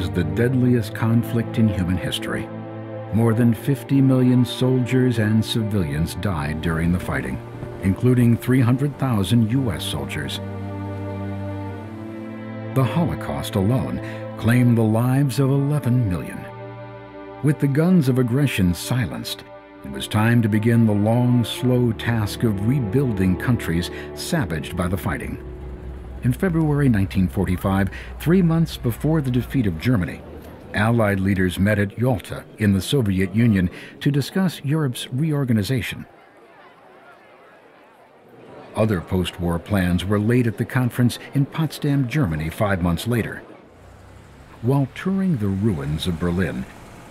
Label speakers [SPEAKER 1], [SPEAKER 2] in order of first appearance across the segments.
[SPEAKER 1] was the deadliest conflict in human history. More than 50 million soldiers and civilians died during the fighting, including 300,000 U.S. soldiers. The Holocaust alone claimed the lives of 11 million. With the guns of aggression silenced, it was time to begin the long, slow task of rebuilding countries savaged by the fighting. In February 1945, 3 months before the defeat of Germany, Allied leaders met at Yalta in the Soviet Union to discuss Europe's reorganization. Other post-war plans were laid at the conference in Potsdam, Germany 5 months later. While touring the ruins of Berlin,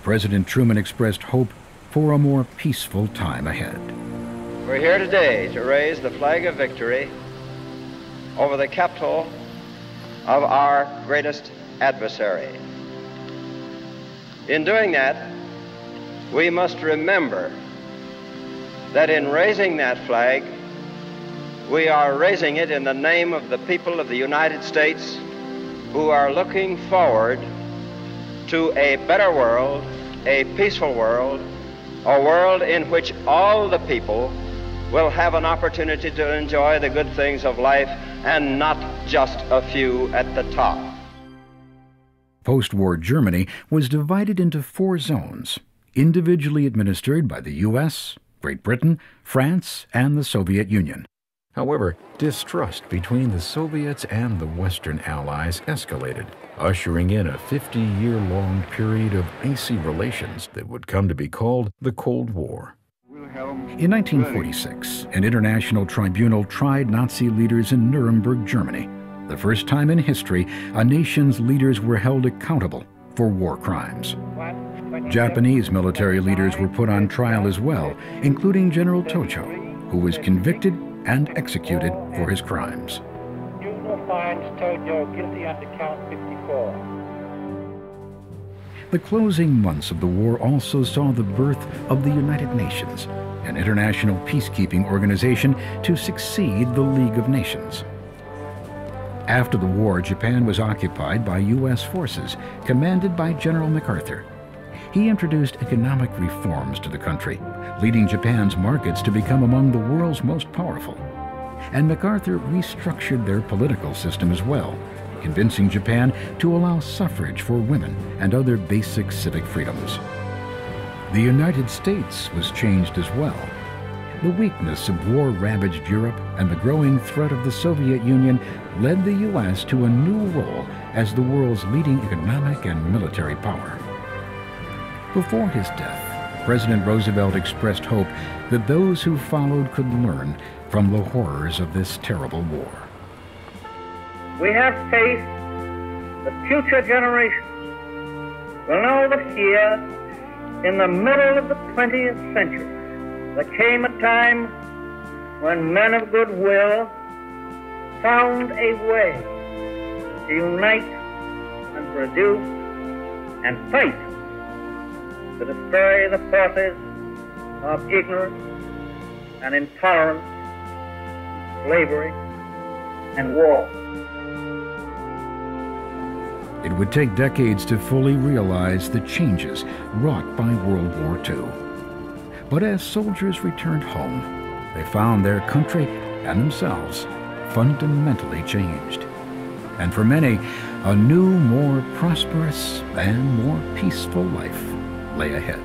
[SPEAKER 1] President Truman expressed hope for a more peaceful time ahead.
[SPEAKER 2] We're here today to raise the flag of victory over the capital of our greatest adversary. In doing that, we must remember that in raising that flag, we are raising it in the name of the people of the United States who are looking forward to a better world, a peaceful world, a world in which all the people will have an opportunity to enjoy the good things of life and not just a few at the top.
[SPEAKER 1] Post-war Germany was divided into 4 zones, individually administered by the U.S., Great Britain, France, and the Soviet Union. However, distrust between the Soviets and the Western Allies escalated, ushering in a 50-year-long period of icy relations that would come to be called the Cold War. In 1946, an international tribunal tried Nazi leaders in Nuremberg, Germany. The first time in history, a nation's leaders were held accountable for war crimes. Japanese military leaders were put on trial as well, including General Tojo, who was convicted and executed for his crimes.
[SPEAKER 3] Tribunal finds Tojo guilty under count 54.
[SPEAKER 1] The closing months of the war also saw the birth of the United Nations, an international peacekeeping organization to succeed the League of Nations. After the war, Japan was occupied by U.S. forces, commanded by General MacArthur. He introduced economic reforms to the country, leading Japan's markets to become among the world's most powerful. And MacArthur restructured their political system as well, convincing Japan to allow suffrage for women and other basic civic freedoms. The United States was changed as well. The weakness of war-ravaged Europe and the growing threat of the Soviet Union led the U.S. to a new role as the world's leading economic and military power. Before his death, President Roosevelt expressed hope that those who followed could learn from the horrors of this terrible war.
[SPEAKER 3] We have faith that future generations will know that here, in the middle of the 20th century, there came a time when men of goodwill found a way to unite and produce and fight to destroy the forces of ignorance and intolerance, slavery, and war.
[SPEAKER 1] It would take decades to fully realize the changes wrought by World War II. But as soldiers returned home, they found their country and themselves fundamentally changed. And for many, a new, more prosperous and more peaceful life lay ahead.